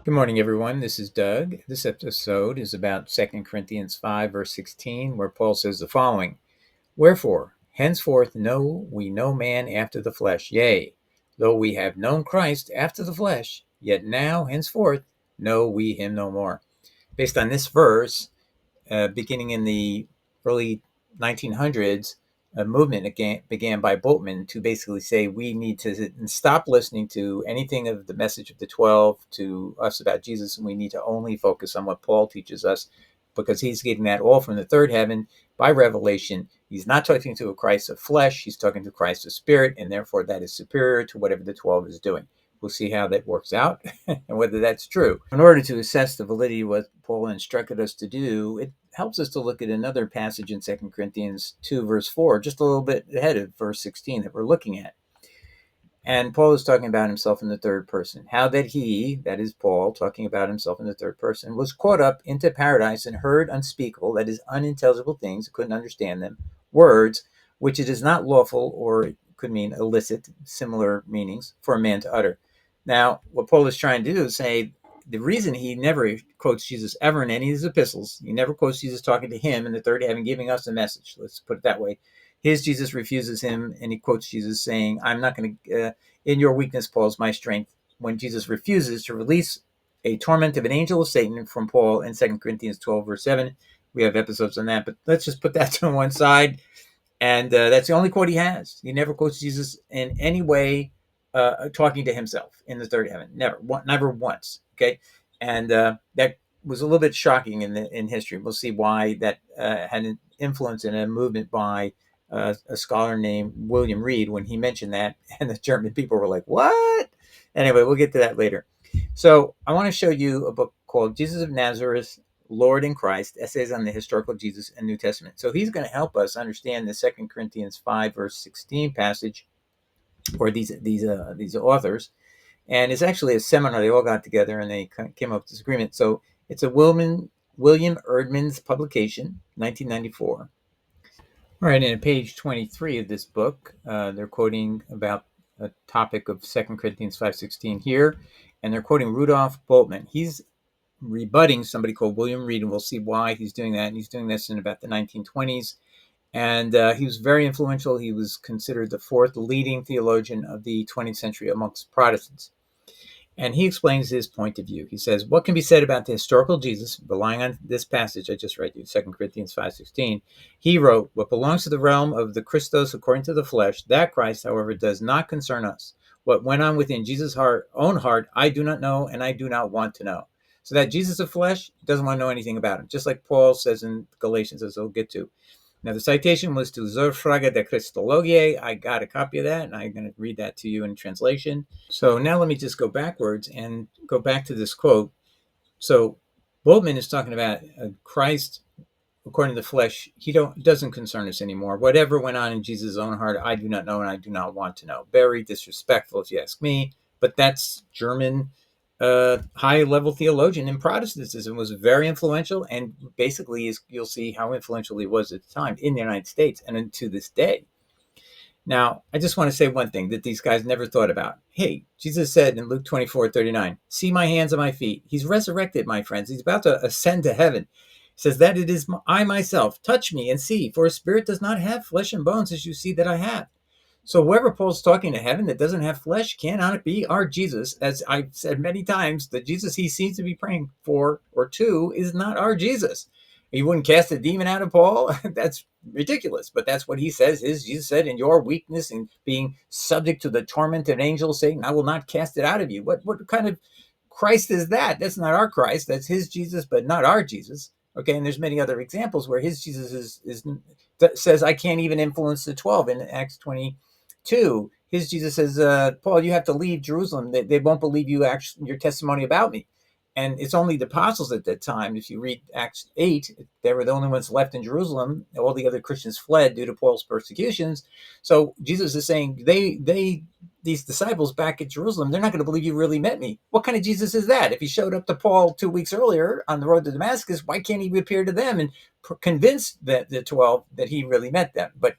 Good morning, everyone. This is Doug. This episode is about 2 Corinthians 5, verse 16, where Paul says the following: Wherefore, henceforth know we no man after the flesh. Yea, though we have known Christ after the flesh, yet now, henceforth, know we him no more. Based on this verse, beginning in the early 1900s, a movement began by Bultmann to basically say we need to stop listening to anything of the message of the 12 to us about Jesus, and we need to only focus on what Paul teaches us, because he's getting that all from the third heaven by revelation. He's not talking to a Christ of flesh, he's talking to Christ of spirit, and therefore that is superior to whatever the 12 is doing. We'll see how that works out and whether that's true. In order to assess the validity of what Paul instructed us to do, it helps us to look at another passage in 2 Corinthians 2, verse 4, just a little bit ahead of verse 16 that we're looking at. And Paul is talking about himself in the third person. How that he, that is Paul, talking about himself in the third person, was caught up into paradise and heard unspeakable, that is, unintelligible things, couldn't understand them, words, which it is not lawful, or it could mean illicit, similar meanings, for a man to utter. Now, what Paul is trying to do is say the reason he never quotes Jesus ever in any of his epistles, he never quotes Jesus talking to him in the third heaven, giving us a message. Let's put it that way. His Jesus refuses him, and he quotes Jesus saying, I'm not going to, in your weakness, Paul, is my strength. When Jesus refuses to release a torment of an angel of Satan from Paul in 2 Corinthians 12, verse 7. We have episodes on that, but let's just put that to one side. And that's the only quote he has. He never quotes Jesus in any way talking to himself in the third heaven. Never once. Okay, and that was a little bit shocking in history. We'll see why that had an influence in a movement by a scholar named William Wrede when he mentioned that, and the German people were like, "What?" Anyway, we'll get to that later. So I want to show you a book called Jesus of Nazareth, Lord and Christ, Essays on the Historical Jesus and New Testament. So he's going to help us understand the 2 Corinthians 5, verse 16 passage, or these authors. And it's actually a seminar. They all got together and they came up with this agreement. So it's a William Erdman's publication, 1994. All right, and at page 23 of this book, they're quoting about a topic of 2 Corinthians 5:16 here, and they're quoting Rudolf Bultmann. He's rebutting somebody called William Wrede, and we'll see why he's doing that. And he's doing this in about the 1920s. And he was very influential. He was considered the fourth leading theologian of the 20th century amongst Protestants. And he explains his point of view. He says, what can be said about the historical Jesus, relying on this passage I just read you, 2 Corinthians 5:16? He wrote, what belongs to the realm of the Christos according to the flesh, that Christ, however, does not concern us. What went on within Jesus' own heart, I do not know, and I do not want to know. So that Jesus of flesh doesn't want to know anything about him, just like Paul says in Galatians, as we'll get to. Now, the citation was to Zur Frage der Christologie. I got a copy of that, and I'm going to read that to you in translation. So now let me just go backwards and go back to this quote. So Bultmann is talking about Christ, according to the flesh, he doesn't concern us anymore. Whatever went on in Jesus' own heart, I do not know, and I do not want to know. Very disrespectful, if you ask me. But that's German high-level theologian in Protestantism, was very influential, and basically you'll see how influential he was at the time in the United States and to this day. Now, I just want to say one thing that these guys never thought about. Hey, Jesus said in Luke 24:39, see my hands and my feet. He's resurrected, my friends. He's about to ascend to heaven. He says that it is I myself. Touch me and see, for a spirit does not have flesh and bones as you see that I have. So whoever Paul's talking to heaven that doesn't have flesh cannot be our Jesus. As I've said many times, the Jesus he seems to be praying for or to is not our Jesus. He wouldn't cast a demon out of Paul. That's ridiculous. But that's what he says. Jesus said, in your weakness and being subject to the torment of an angel, Satan, I will not cast it out of you. What kind of Christ is that? That's not our Christ. That's his Jesus, but not our Jesus. Okay, and there's many other examples where his Jesus says, I can't even influence the 12 in Acts 22. His Jesus says, Paul, you have to leave Jerusalem. They won't believe your testimony about me. And it's only the apostles at that time. If you read Acts 8, they were the only ones left in Jerusalem. All the other Christians fled due to Paul's persecutions. So Jesus is saying, these disciples back at Jerusalem, they're not going to believe you really met me. What kind of Jesus is that? If he showed up to Paul 2 weeks earlier on the road to Damascus, why can't he appear to them and convince the 12 that he really met them? But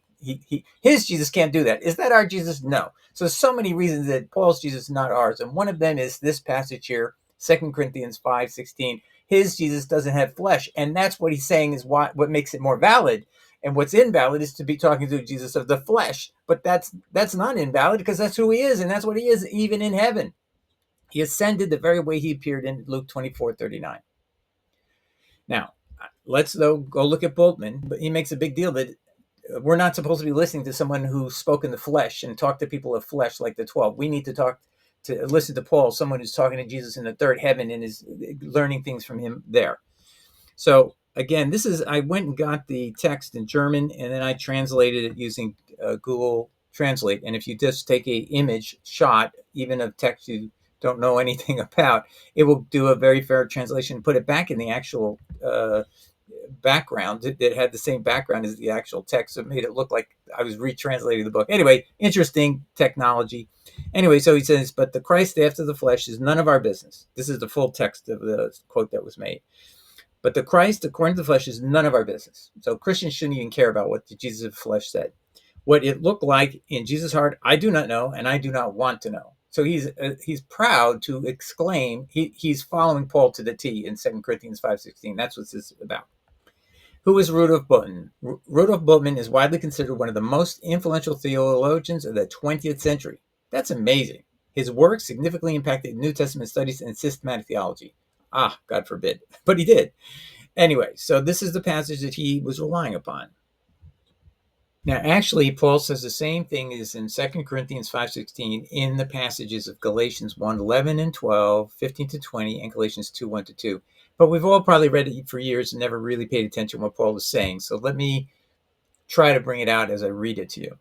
his Jesus can't do that. Is that our Jesus? No. So many reasons that Paul's Jesus is not ours. And one of them is this passage here, 2 Corinthians 5:16, his Jesus doesn't have flesh. And that's what he's saying is what makes it more valid. And what's invalid is to be talking to Jesus of the flesh. But that's not invalid because that's who he is, and that's what he is even in heaven. He ascended the very way he appeared in Luke 24:39. Now, let's though go look at Bultmann, but he makes a big deal that we're not supposed to be listening to someone who spoke in the flesh and talk to people of flesh like the 12. We need to listen to Paul, someone who's talking to Jesus in the third heaven and is learning things from him there. So again, I went and got the text in German and then I translated it using Google Translate. And if you just take a image shot, even of text you don't know anything about, it will do a very fair translation, put it back in the actual background. It had the same background as the actual text. So it made it look like I was retranslating the book. Anyway, interesting technology. Anyway, so he says, but the Christ after the flesh is none of our business. This is the full text of the quote that was made. But the Christ according to the flesh is none of our business. So Christians shouldn't even care about what the Jesus of the flesh said. What it looked like in Jesus' heart, I do not know, and I do not want to know. So he's proud to exclaim, he's following Paul to the T in 2 Corinthians 5:16. That's what this is about. Who is Rudolf Bultmann? Rudolf Bultmann is widely considered one of the most influential theologians of the 20th century. That's amazing. His work significantly impacted New Testament studies and systematic theology. God forbid. But he did. Anyway, so this is the passage that he was relying upon. Now, actually, Paul says the same thing as in 2 Corinthians 5:16 in the passages of Galatians 1:11 and 12, 15 to 20, and Galatians 2:1 to 2. But we've all probably read it for years and never really paid attention to what Paul is saying. So let me try to bring it out as I read it to you.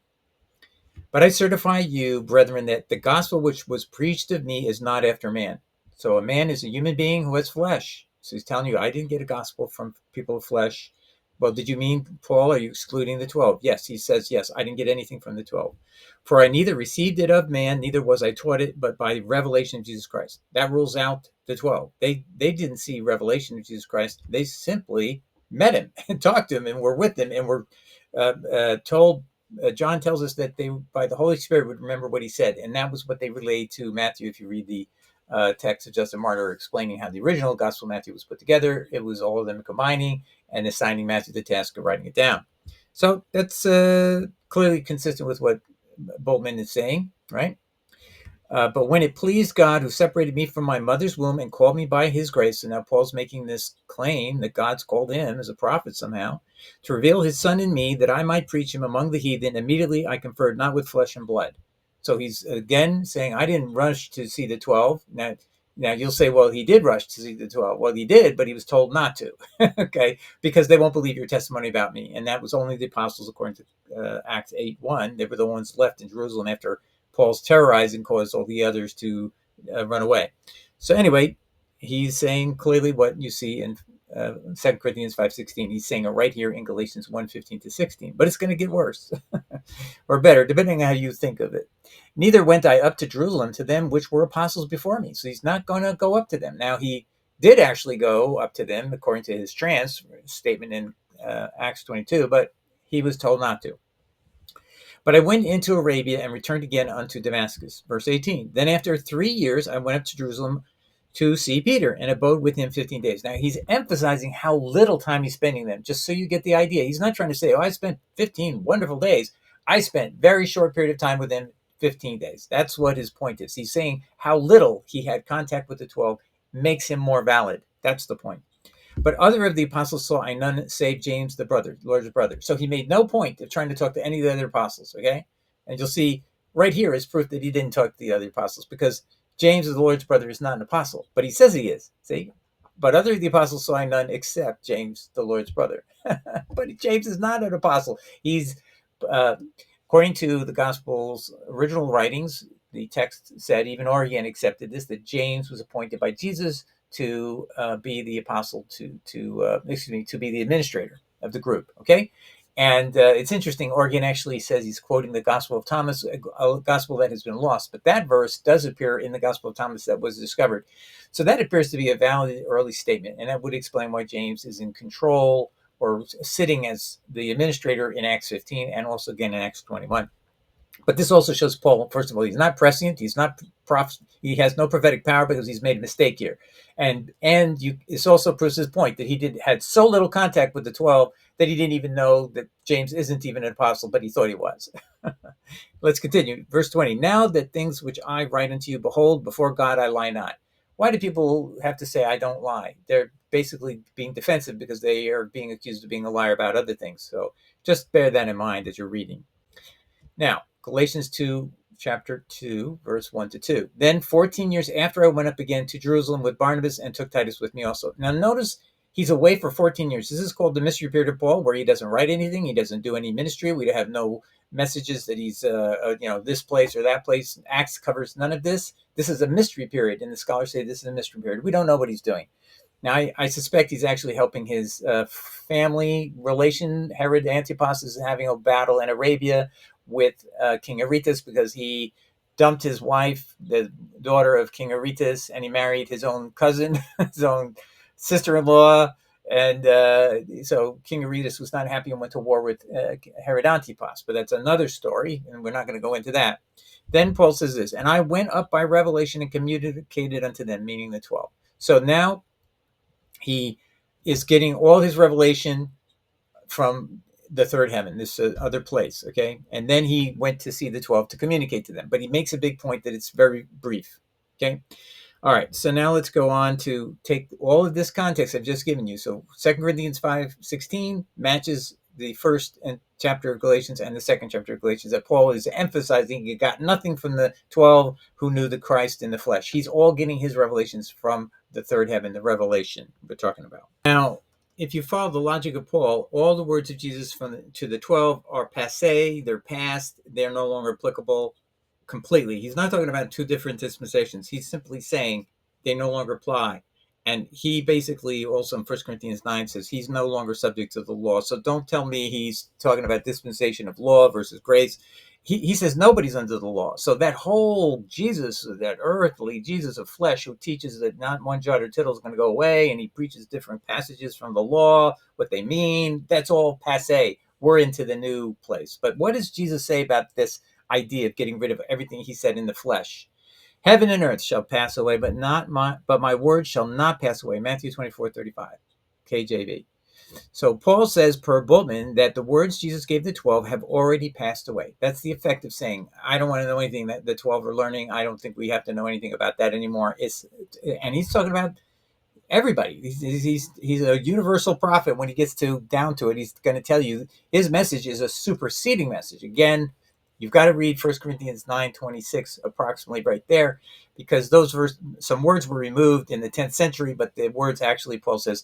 But I certify you, brethren, that the gospel which was preached of me is not after man. So a man is a human being who has flesh. So he's telling you, I didn't get a gospel from people of flesh. Well, did you mean, Paul, are you excluding the 12? Yes, he says, yes, I didn't get anything from the 12. For I neither received it of man, neither was I taught it, but by revelation of Jesus Christ. That rules out the 12. They didn't see revelation of Jesus Christ. They simply met him and talked to him and were with him and were told. John tells us that they, by the Holy Spirit, would remember what he said. And that was what they relayed to Matthew. If you read the text of Justin Martyr explaining how the original Gospel of Matthew was put together, it was all of them combining and assigning Matthew the task of writing it down. So that's clearly consistent with what Bultmann is saying, right? But when it pleased God who separated me from my mother's womb and called me by his grace, and now Paul's making this claim that God's called him as a prophet somehow, to reveal his son in me that I might preach him among the heathen, immediately I conferred not with flesh and blood. So he's again saying, I didn't rush to see the 12. Now you'll say, well, he did rush to see the 12. Well, he did, but he was told not to, okay, because they won't believe your testimony about me. And that was only the apostles, according to Acts 8:1. They were the ones left in Jerusalem after Paul's terrorizing caused all the others to run away. So anyway, he's saying clearly what you see in 2 Corinthians 5:16. He's saying it right here in Galatians 1:15 to 16. But it's going to get worse or better, depending on how you think of it. Neither went I up to Jerusalem to them which were apostles before me. So he's not going to go up to them. Now, he did actually go up to them, according to his statement in Acts 22, but he was told not to. But I went into Arabia and returned again unto Damascus. Verse 18. Then after 3 years, I went up to Jerusalem to see Peter and abode with him 15 days. Now, he's emphasizing how little time he's spending them, just so you get the idea. He's not trying to say, I spent 15 wonderful days. I spent very short period of time with him, 15 days. That's what his point is. He's saying how little he had contact with the 12 makes him more valid. That's the point. But other of the apostles saw I none save James, the Lord's brother. So he made no point of trying to talk to any of the other apostles, okay? And you'll see right here is proof that he didn't talk to the other apostles, because James, the Lord's brother, is not an apostle, but he says he is, see? But other of the apostles saw I none except James, the Lord's brother. But James is not an apostle. He's, according to the Gospel's original writings, the text said, even Origen accepted this, that James was appointed by Jesus to be the apostle, to be the administrator of the group, okay? And it's interesting, Origen actually says he's quoting the Gospel of Thomas, a gospel that has been lost, but that verse does appear in the Gospel of Thomas that was discovered. So that appears to be a valid early statement, and that would explain why James is in control or sitting as the administrator in Acts 15 and also again in Acts 21. But this also shows Paul, first of all, he's not prescient. He's not he has no prophetic power because he's made a mistake here. This also proves his point that he had so little contact with the 12 that he didn't even know that James isn't even an apostle, but he thought he was. Let's continue. Verse 20. Now that things which I write unto you, behold, before God I lie not. Why do people have to say I don't lie? They're basically being defensive because they are being accused of being a liar about other things. So just bear that in mind as you're reading. Now, Galatians 2, chapter 2, verse 1 to 2. Then 14 years after I went up again to Jerusalem with Barnabas and took Titus with me also. Now notice he's away for 14 years. This is called the mystery period of Paul, where he doesn't write anything. He doesn't do any ministry. We have no messages that he's, this place or that place. Acts covers none of this. This is a mystery period, and the scholars say this is a mystery period. We don't know what he's doing. Now, I suspect he's actually helping his family relation. Herod Antipas is having a battle in Arabia with King Aretas because he dumped his wife, the daughter of King Aretas, and he married his own cousin, his own sister-in-law. And so King Aretas was not happy and went to war with Herod Antipas. But that's another story, and we're not going to go into that. Then Paul says this, and I went up by revelation and communicated unto them, meaning the 12. So now he is getting all his revelation from the third heaven, this other place, okay? And then he went to see the 12 to communicate to them. But he makes a big point that it's very brief, okay? All right, so now let's go on to take all of this context I've just given you. So 2 Corinthians 5:16 matches the first chapter of Galatians and the second chapter of Galatians, that Paul is emphasizing he got nothing from the 12 who knew the Christ in the flesh. He's all getting his revelations from the third heaven, the revelation we're talking about. Now, if you follow the logic of Paul, all the words of Jesus to the 12 are passé, they're past, they're no longer applicable completely. He's not talking about two different dispensations. He's simply saying they no longer apply. And he basically also in 1 Corinthians 9 says he's no longer subject to the law. So don't tell me he's talking about dispensation of law versus grace. He says nobody's under the law. So that whole Jesus, that earthly Jesus of flesh who teaches that not one jot or tittle is going to go away, and he preaches different passages from the law, what they mean, that's all passé. We're into the new place. But what does Jesus say about this idea of getting rid of everything he said in the flesh? Heaven and earth shall pass away, but my word shall not pass away. Matthew 24:35, KJV. So Paul says, per Bultmann, that the words Jesus gave the 12 have already passed away. That's the effect of saying, I don't want to know anything that the 12 are learning. I don't think we have to know anything about that anymore. And he's talking about everybody. He's a universal prophet. When he gets down to it, he's going to tell you his message is a superseding message. Again, you've got to read 1 Corinthians 9:26 approximately right there, because some words were removed in the 10th century, but the words actually, Paul says,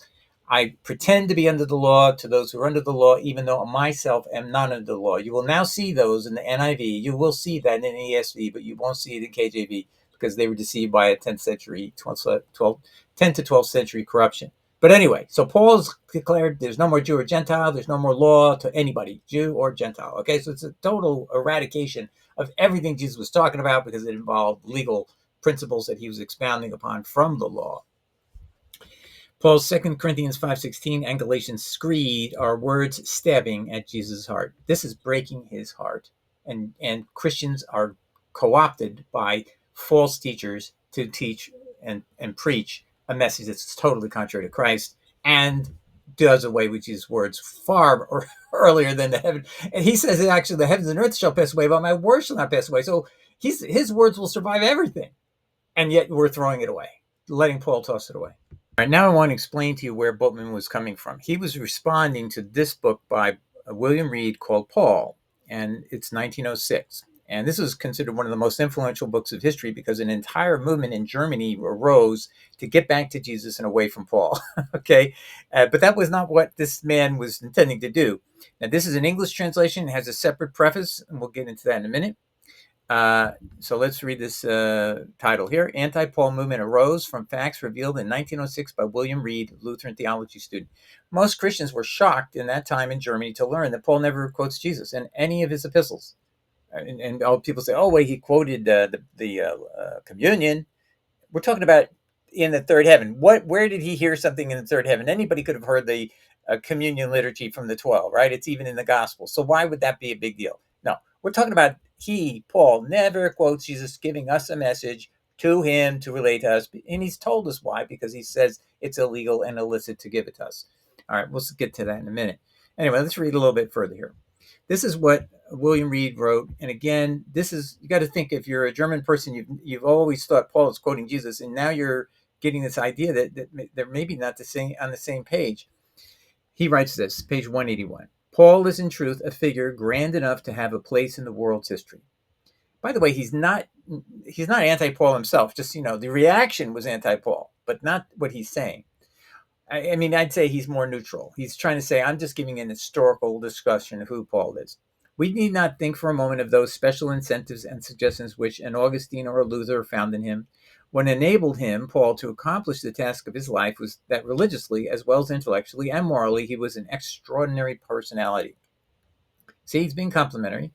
I pretend to be under the law to those who are under the law, even though myself am not under the law. You will now see those in the NIV. You will see that in the ESV, but you won't see it in KJV because they were deceived by a 10th century, 10 to 12th century corruption. But anyway, so Paul's declared there's no more Jew or Gentile. There's no more law to anybody, Jew or Gentile. Okay, so it's a total eradication of everything Jesus was talking about because it involved legal principles that he was expounding upon from the law. Paul's 2 Corinthians 5:16 and Galatians screed are words stabbing at Jesus' heart. This is breaking his heart. And Christians are co-opted by false teachers to teach and preach a message that's totally contrary to Christ and does away with Jesus' words far earlier than the heaven. And he says that actually the heavens and earth shall pass away, but my word shall not pass away. So his words will survive everything. And yet we're throwing it away, letting Paul toss it away. All right, now I want to explain to you where Bultmann was coming from. He was responding to this book by William Wrede called Paul, and it's 1906. And this is considered one of the most influential books of history because an entire movement in Germany arose to get back to Jesus and away from Paul. Okay, but that was not what this man was intending to do. Now, this is an English translation. It has a separate preface, and we'll get into that in a minute. So let's read this title here. Anti-Paul movement arose from facts revealed in 1906 by William Wrede, Lutheran theology student. Most Christians were shocked in that time in Germany to learn that Paul never quotes Jesus in any of his epistles. And all people say, oh, wait, he quoted the communion. We're talking about in the third heaven. Where did he hear something in the third heaven? Anybody could have heard the communion liturgy from the 12, right? It's even in the gospel. So why would that be a big deal? No, we're talking about Paul, never quotes Jesus giving us a message to him to relate to us. And he's told us why, because he says it's illegal and illicit to give it to us. All right, we'll get to that in a minute. Anyway, let's read a little bit further here. This is what William Wrede wrote. And again, this is, you got to think, if you're a German person, you've always thought Paul is quoting Jesus, and now you're getting this idea that they're maybe not on the same page. He writes this, page 181. Paul is in truth a figure grand enough to have a place in the world's history. By the way, he's not anti-Paul himself. Just, the reaction was anti-Paul, but not what he's saying. I mean, I'd say he's more neutral. He's trying to say, I'm just giving an historical discussion of who Paul is. We need not think for a moment of those special incentives and suggestions which an Augustine or a Luther found in him. What enabled him, Paul, to accomplish the task of his life was that religiously, as well as intellectually and morally, he was an extraordinary personality. See, he's being complimentary.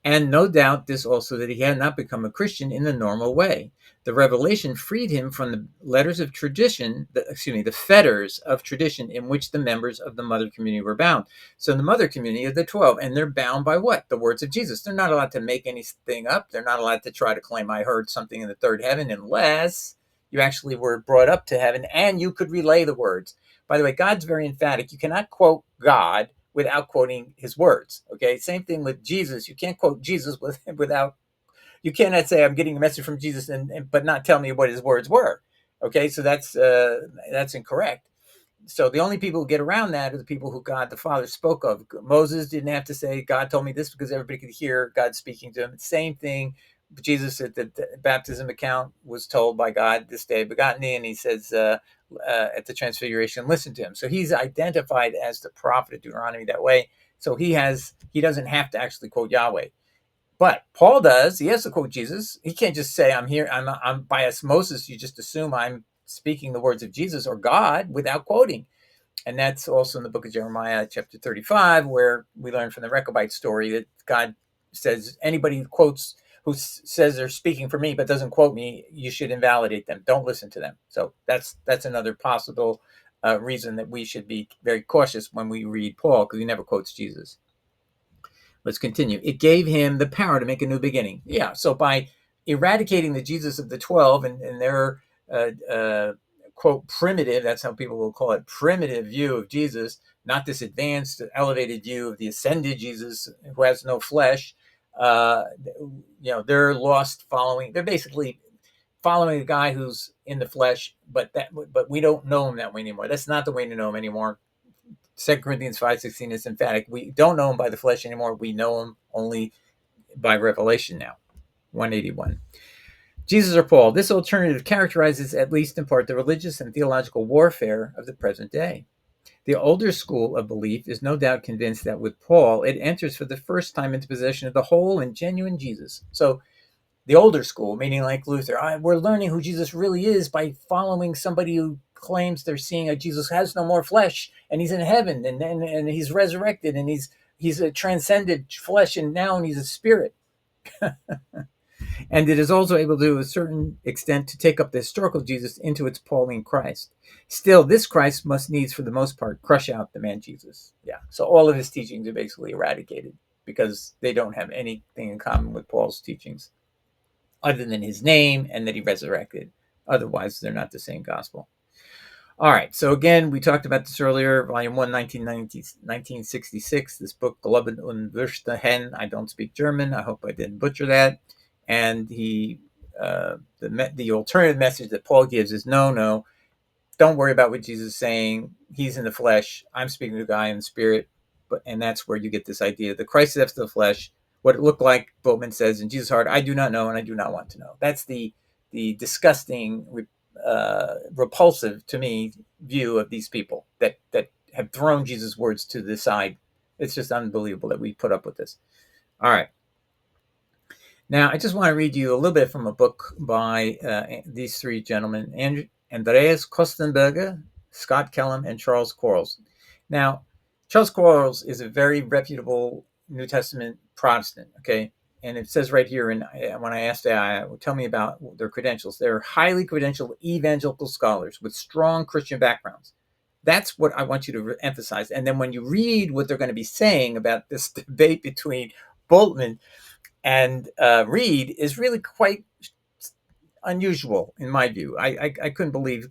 And no doubt this also, that he had not become a Christian in the normal way. The revelation freed him from the letters of tradition, the fetters of tradition in which the members of the mother community were bound. So the mother community of the 12, and they're bound by what? The words of Jesus. They're not allowed to make anything up. They're not allowed to try to claim I heard something in the third heaven unless you actually were brought up to heaven and you could relay the words. By the way, God's very emphatic. You cannot quote God without quoting his words. Okay, same thing with Jesus. You can't quote Jesus without. You cannot say I'm getting a message from Jesus but not tell me what his words were. Okay, so that's incorrect. So the only people who get around that are the people who God the Father spoke of. Moses didn't have to say God told me this because everybody could hear God speaking to him. Same thing. Jesus at the baptism account was told by God, this day begotten thee, and he says at the transfiguration, listen to him. So he's identified as the prophet of Deuteronomy that way. So he doesn't have to actually quote Yahweh. But Paul does. He has to quote Jesus. He can't just say, I'm by osmosis. You just assume I'm speaking the words of Jesus or God without quoting. And that's also in the book of Jeremiah, chapter 35, where we learn from the Rechabite story that God says anybody who says they're speaking for me but doesn't quote me, you should invalidate them. Don't listen to them. So that's another possible reason that we should be very cautious when we read Paul, because he never quotes Jesus. Let's continue. It gave him the power to make a new beginning. Yeah, so by eradicating the Jesus of the 12 and their, quote, primitive, that's how people will call it, primitive view of Jesus, not this advanced, elevated view of the ascended Jesus who has no flesh, they're lost following. They're basically following a guy who's in the flesh, but we don't know him that way anymore. That's not the way to know him anymore. 2 Corinthians 5:16 is emphatic. We don't know him by the flesh anymore. We know him only by revelation now. 181. Jesus or Paul. This alternative characterizes, at least in part, the religious and theological warfare of the present day. The older school of belief is no doubt convinced that with Paul, it enters for the first time into possession of the whole and genuine Jesus. So the older school, meaning like Luther, we're learning who Jesus really is by following somebody who claims they're seeing a Jesus who has no more flesh and he's in heaven and he's resurrected and he's a transcended flesh and now he's a spirit. And it is also able to a certain extent to take up the historical Jesus into its Pauline Christ. Still, this Christ must needs, for the most part, crush out the man Jesus. Yeah. So all of his teachings are basically eradicated because they don't have anything in common with Paul's teachings, other than his name and that he resurrected. Otherwise, they're not the same gospel. All right. So again, we talked about this earlier, volume 1, 1966, this book, Glauben und Würstehen. I don't speak German. I hope I didn't butcher that. And the alternative message that Paul gives is, no, don't worry about what Jesus is saying. He's in the flesh. I'm speaking to a guy in the spirit. And that's where you get this idea. The Christ is after the flesh. What it looked like, Bultmann says, in Jesus' heart, I do not know and I do not want to know. That's the disgusting, repulsive to me view of these people that have thrown Jesus' words to the side. It's just unbelievable that we put up with this. All right. Now, I just want to read you a little bit from a book by these three gentlemen, Andreas Kostenberger, Scott Kellam, and Charles Quarles. Now, Charles Quarles is a very reputable New Testament Protestant, okay? And it says right here, when I asked tell me about their credentials, they're highly credentialed evangelical scholars with strong Christian backgrounds. That's what I want you to emphasize. And then when you read what they're going to be saying about this debate between Bultmann And Wrede is really quite unusual in my view. I couldn't believe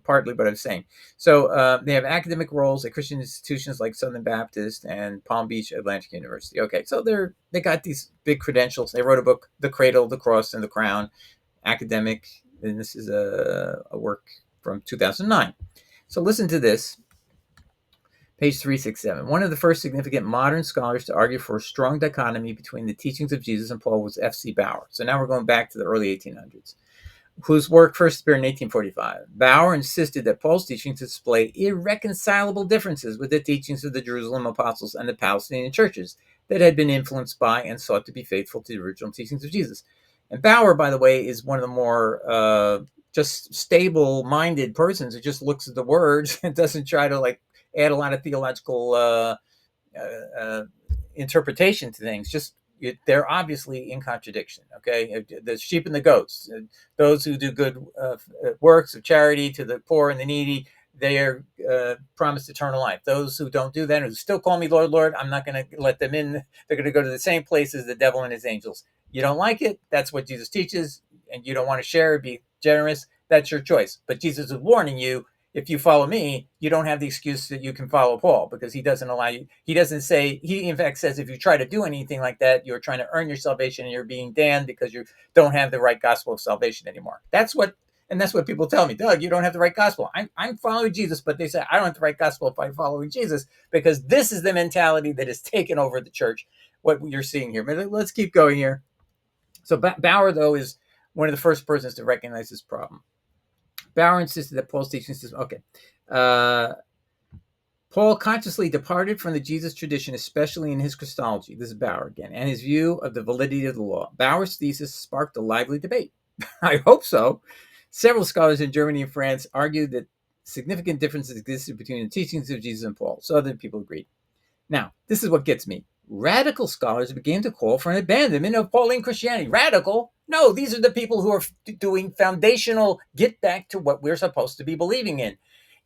partly what I was saying. So they have academic roles at Christian institutions like Southern Baptist and Palm Beach Atlantic University. Okay, so they got these big credentials. They wrote a book, The Cradle, the Cross, and the Crown, academic, and this is a work from 2009. So listen to this. Page 367. One of the first significant modern scholars to argue for a strong dichotomy between the teachings of Jesus and Paul was F.C. Bauer. So now we're going back to the early 1800s, whose work first appeared in 1845. Bauer insisted that Paul's teachings display irreconcilable differences with the teachings of the Jerusalem apostles and the Palestinian churches that had been influenced by and sought to be faithful to the original teachings of Jesus. And Bauer, by the way, is one of the more just stable-minded persons who just looks at the words and doesn't try to add a lot of theological interpretation to things. Just they're obviously in contradiction. Okay, the sheep and the goats. Those who do good works of charity to the poor and the needy, they are promised eternal life. Those who don't do that, who still call me Lord, Lord, I'm not going to let them in. They're going to go to the same place as the devil and his angels. You don't like it? That's what Jesus teaches, and you don't want to share, be generous. That's your choice. But Jesus is warning you, if you follow me, you don't have the excuse that you can follow Paul, because he doesn't allow you. He doesn't say, he in fact says, if you try to do anything like that, you're trying to earn your salvation and you're being damned because you don't have the right gospel of salvation anymore. That's what people tell me. Doug, you don't have the right gospel. I'm following Jesus, but they say I don't have the right gospel if I'm following Jesus, because this is the mentality that has taken over the church, what you're seeing here. But let's keep going here. So Bauer, though, is one of the first persons to recognize this problem. Bauer insisted that Paul's teachings. Paul consciously departed from the Jesus tradition, especially in his Christology. This is Bauer again, and his view of the validity of the law. Bauer's thesis sparked a lively debate. I hope so. Several scholars in Germany and France argued that significant differences existed between the teachings of Jesus and Paul, so other people agreed. Now, this is what gets me. Radical scholars began to call for an abandonment of Pauline Christianity. Radical? No, these are the people who are doing foundational get back to what we're supposed to be believing in.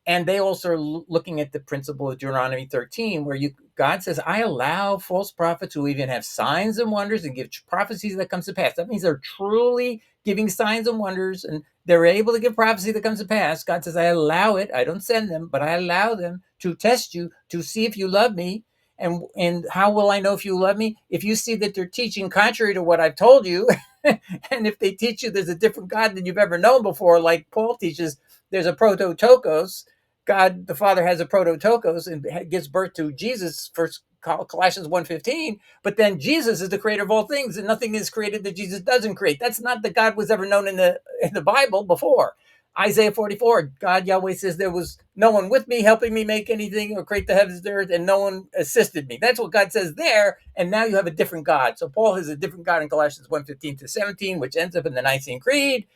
And they also are looking at the principle of Deuteronomy 13, where God says, I allow false prophets who even have signs and wonders and give prophecies that comes to pass. That means they're truly giving signs and wonders, and they're able to give prophecy that comes to pass. God says, I allow it. I don't send them, but I allow them to test you, to see if you love me. And how will I know if you love me? If you see that they're teaching contrary to what I've told you, and if they teach you there's a different God than you've ever known before, like Paul teaches, there's a prototokos. God the Father has a prototokos and gives birth to Jesus, first Colossians 1:15, but then Jesus is the creator of all things, and nothing is created that Jesus doesn't create. That's not the God was ever known in the Bible before. Isaiah 44, God Yahweh says, there was no one with me helping me make anything or create the heavens and the earth, and no one assisted me. That's what God says there, and now you have a different God. So Paul has a different God in Colossians 1:15-17, which ends up in the Nicene Creed.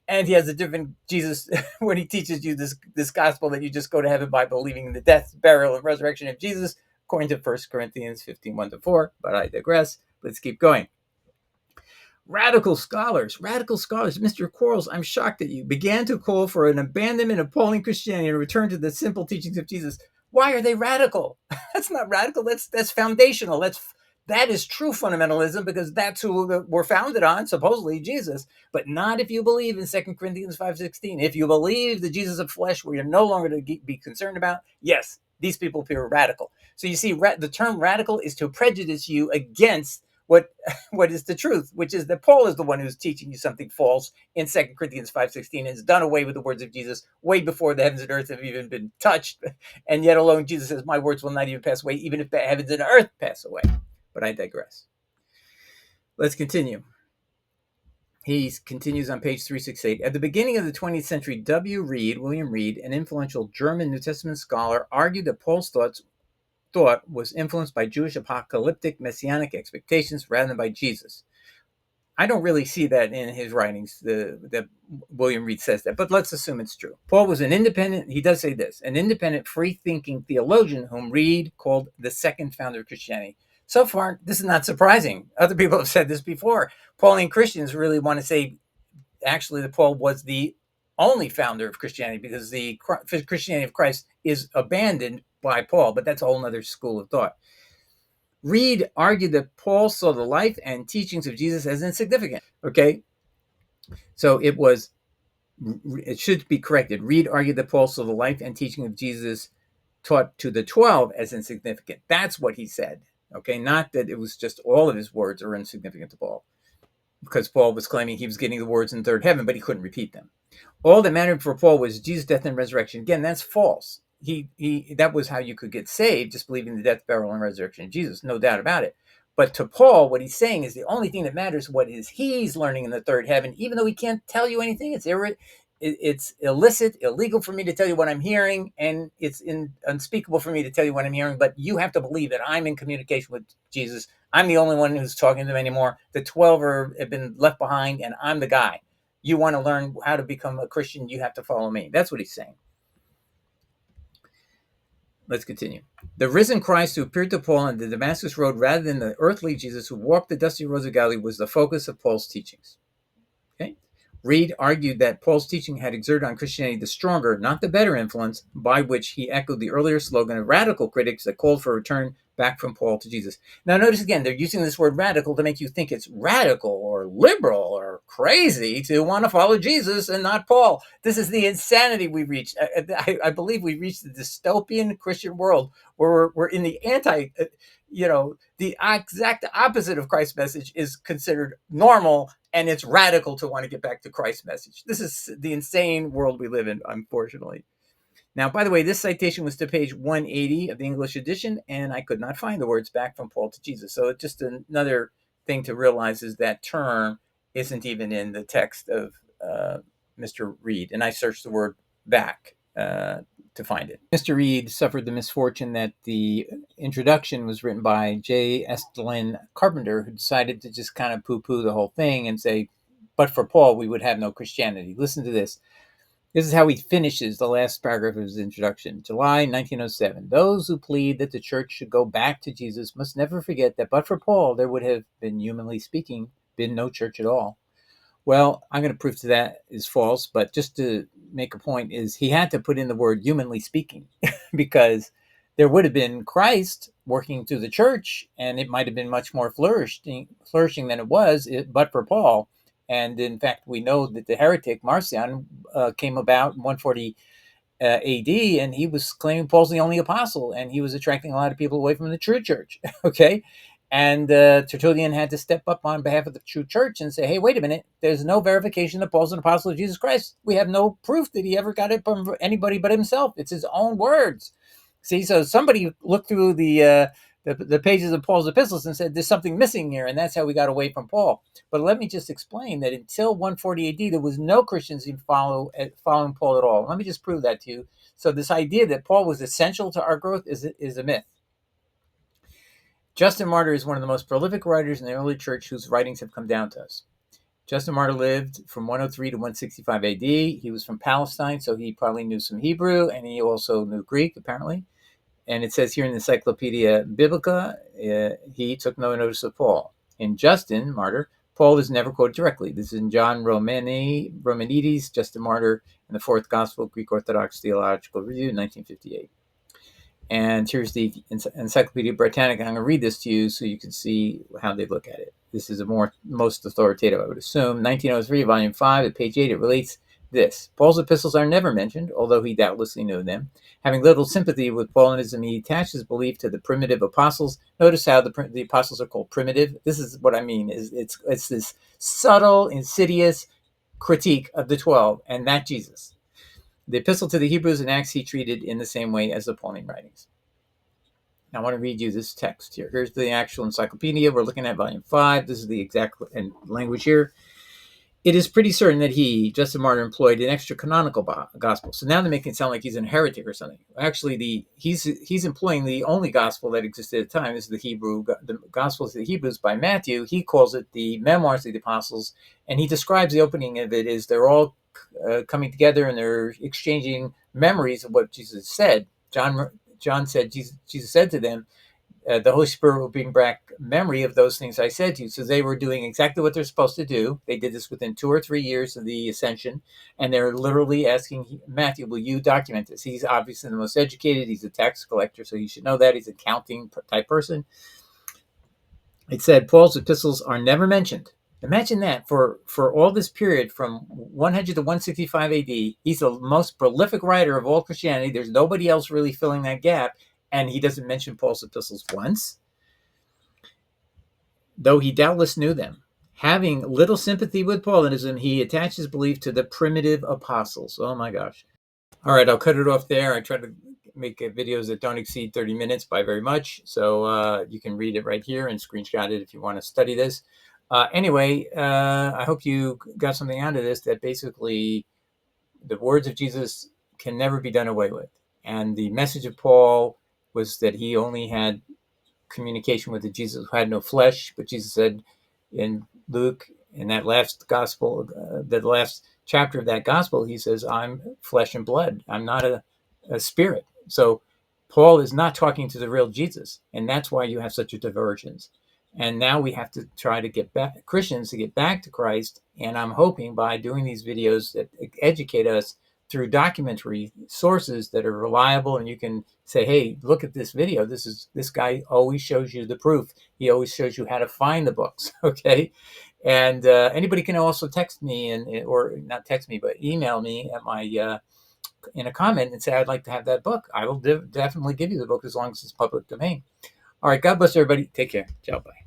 And he has a different Jesus when he teaches you this gospel that you just go to heaven by believing in the death, burial, and resurrection of Jesus, according to 1 Corinthians 15:1-4. But I digress. Let's keep going. Radical scholars, Mr. Quarles, I'm shocked that you began to call for an abandonment of Pauline Christianity and a return to the simple teachings of Jesus. Why are they radical? That's not radical. That's foundational. That is true fundamentalism, because that's who we're founded on, supposedly Jesus, but not if you believe in 2 Corinthians 5:16. If you believe the Jesus of flesh, where you're no longer to be concerned about, yes, these people appear radical. So you see, the term radical is to prejudice you against what is the truth, which is that Paul is the one who's teaching you something false in 2 Corinthians 5:16 and has done away with the words of Jesus way before the heavens and earth have even been touched. And yet alone Jesus says, my words will not even pass away, even if the heavens and earth pass away. But I digress. Let's continue. He continues on page 368. At the beginning of the 20th century, William Wrede, an influential German New Testament scholar, argued that Paul's thought was influenced by Jewish apocalyptic messianic expectations rather than by Jesus. I don't really see that in his writings, that William Wrede says that, but let's assume it's true. Paul was he does say this, an independent, free-thinking theologian whom Wrede called the second founder of Christianity. So far, this is not surprising. Other people have said this before. Pauline Christians really want to say, actually, that Paul was the only founder of Christianity, because the Christianity of Christ is abandoned by Paul, but that's a whole other school of thought. Wrede argued that Paul saw the life and teachings of Jesus as insignificant. Okay, so it should be corrected. Wrede argued that Paul saw the life and teaching of Jesus taught to the 12 as insignificant. That's what he said. Okay, not that it was just all of his words are insignificant to Paul, because Paul was claiming he was getting the words in third heaven, but he couldn't repeat them. All that mattered for Paul was Jesus' death and resurrection. Again, that's false. That was how you could get saved, just believing the death, burial, and resurrection of Jesus, no doubt about it. But to Paul, what he's saying is the only thing that matters what is he's learning in the third heaven, even though he can't tell you anything. It's illicit, illegal for me to tell you what I'm hearing, and it's unspeakable for me to tell you what I'm hearing, but you have to believe that I'm in communication with Jesus. I'm the only one who's talking to them anymore. The 12 have been left behind, and I'm the guy. You want to learn how to become a Christian, you have to follow me. That's what he's saying. Let's continue. The risen Christ who appeared to Paul on the Damascus Road rather than the earthly Jesus who walked the dusty roads of Galilee was the focus of Paul's teachings. Okay? Wrede argued that Paul's teaching had exerted on Christianity the stronger, not the better influence, by which he echoed the earlier slogan of radical critics that called for a return back from Paul to Jesus. Now, notice again, they're using this word radical to make you think it's radical or liberal or crazy to want to follow Jesus and not Paul. This is the insanity we reached. I believe we reached the dystopian Christian world where we're in the the exact opposite of Christ's message is considered normal, and it's radical to want to get back to Christ's message. This is the insane world we live in, unfortunately. Now, by the way, this citation was to page 180 of the English edition, and I could not find the words back from Paul to Jesus. So it's just another thing to realize is that term isn't even in the text of Mr. Wrede. And I searched the word back to find it. Mr. Wrede suffered the misfortune that the introduction was written by J. Estlin Carpenter, who decided to just kind of poo-poo the whole thing and say, but for Paul, we would have no Christianity. Listen to this. This is how he finishes the last paragraph of his introduction. July 1907. Those who plead that the church should go back to Jesus must never forget that but for Paul, there would have been, humanly speaking, been no church at all. Well, I'm going to prove to that is false, but just to make a point is he had to put in the word humanly speaking because there would have been Christ working through the church, and it might have been much more flourishing than it was, but for Paul. And in fact, we know that the heretic Marcion came about in 140 AD, and he was claiming Paul's the only apostle, and he was attracting a lot of people away from the true church. Okay, and Tertullian had to step up on behalf of the true church and say, "Hey, wait a minute! There's no verification that Paul's an apostle of Jesus Christ. We have no proof that he ever got it from anybody but himself. It's his own words." See, so somebody looked through the pages of Paul's epistles and said, there's something missing here, and that's how we got away from Paul. But let me just explain that until 140 AD, there was no Christians following Paul at all. Let me just prove that to you. So this idea that Paul was essential to our growth is a myth. Justin Martyr is one of the most prolific writers in the early church whose writings have come down to us. Justin Martyr lived from 103 to 165 AD. He was from Palestine, so he probably knew some Hebrew, and he also knew Greek, apparently. And it says here in the Encyclopedia Biblica, he took no notice of Paul. In Justin Martyr, Paul is never quoted directly. This is in John Romanides, Justin Martyr, and the Fourth Gospel, Greek Orthodox Theological Review, 1958. And here's the Encyclopedia Britannica. I'm going to read this to you so you can see how they look at it. This is most authoritative, I would assume. 1903, Volume 5, at page 8, it relates this. Paul's epistles are never mentioned, although he doubtlessly knew them. Having little sympathy with Paulinism, he attached his belief to the primitive apostles. Notice how the apostles are called primitive. This is what I mean. It's this subtle, insidious critique of the 12 and not Jesus. The epistle to the Hebrews and Acts he treated in the same way as the Pauline writings. Now I want to read you this text here. Here's the actual encyclopedia. We're looking at volume 5. This is the exact language here. It is pretty certain that he, Justin Martyr, employed an extra canonical gospel. So now they're making it sound like he's a heretic or something. Actually, he's employing the only gospel that existed at the time. This is the Gospels of the Hebrews by Matthew. He calls it the Memoirs of the Apostles, and he describes the opening of it as they're all coming together and they're exchanging memories of what Jesus said. John said, Jesus said to them, the Holy Spirit will bring back memory of those things I said to you. So they were doing exactly what they're supposed to do. They did this within 2 or 3 years of the ascension. And they're literally asking Matthew, will you document this? He's obviously the most educated. He's a tax collector, so you should know that. He's a accounting type person. It said Paul's epistles are never mentioned. Imagine that for all this period from 100 to 165 AD, he's the most prolific writer of all Christianity. There's nobody else really filling that gap, and he doesn't mention Paul's epistles once, though he doubtless knew them. Having little sympathy with Paulinism, he attaches belief to the primitive apostles. Oh my gosh. All right, I'll cut it off there. I try to make videos that don't exceed 30 minutes by very much. So you can read it right here and screenshot it if you want to study this. Anyway, I hope you got something out of this, that basically the words of Jesus can never be done away with. And the message of Paul was that he only had communication with the Jesus who had no flesh. But Jesus said in Luke, in that last gospel, the last chapter of that gospel, he says, I'm flesh and blood. I'm not a spirit. So Paul is not talking to the real Jesus. And that's why you have such a divergence. And now we have to try to get back Christians to get back to Christ. And I'm hoping by doing these videos that educate us through documentary sources that are reliable, and you can say, hey, look at this video. This guy always shows you the proof. He always shows you how to find the books. Okay. And anybody can also text me or not text me, but email me at my in a comment and say, I'd like to have that book. I will definitely give you the book as long as it's public domain. All right. God bless everybody. Take care. Ciao. Bye.